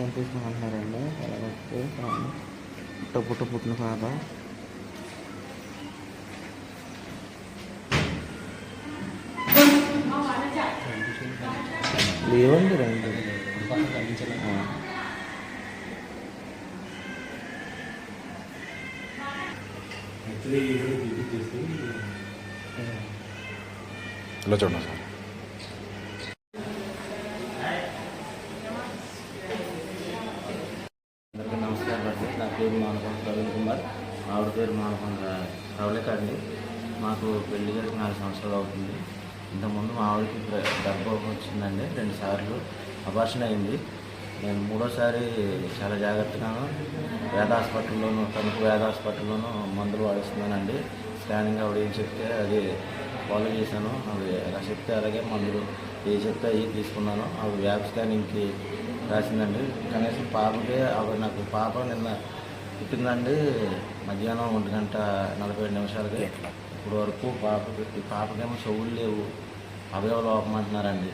ఎంత తీసుకుంటున్నారండి ఎలాగొస్తే పుట్టిన పాప లేవండి రండి ఇలా చూడండి సార్. అందరికీ నమస్కారం అండి. నా పేరు మానకొండ ప్రవీణ్ కుమార్, ఆవిడ పేరు మానకొండ ప్రవళిక అండి. మాకు పెళ్లి జరిగి 4 సంవత్సరాలు అవుతుంది. ఇంతకుముందు మా ఆవిడకి గర్భం వచ్చిందండి, 2 సార్లు అబార్షన్ అయింది. నేను 3వసారి చాలా జాగ్రత్తగాను వేద హాస్పిటల్లోనూ తణుకు వేద హాస్పిటల్లోనూ మందులు వాడిస్తున్నానండి. స్కానింగ్ ఆవిడ ఏం చెప్తే అది ఫాలో చేశాను. అవి ఎలా చెప్తే అలాగే మందులు ఏ చెప్తే అవి తీసుకున్నాను. ఆవిడ వ్యాప్ స్కానింగ్కి రాసిందండి. కనీసం పాపకి ఆవిడ నాకు పాప నిన్న పుట్టిందండి మధ్యాహ్నం 1:47 ఇప్పుడు వరకు పాపకేమో చెవులు లేవు, అవయవ లోపం అంటున్నారండి.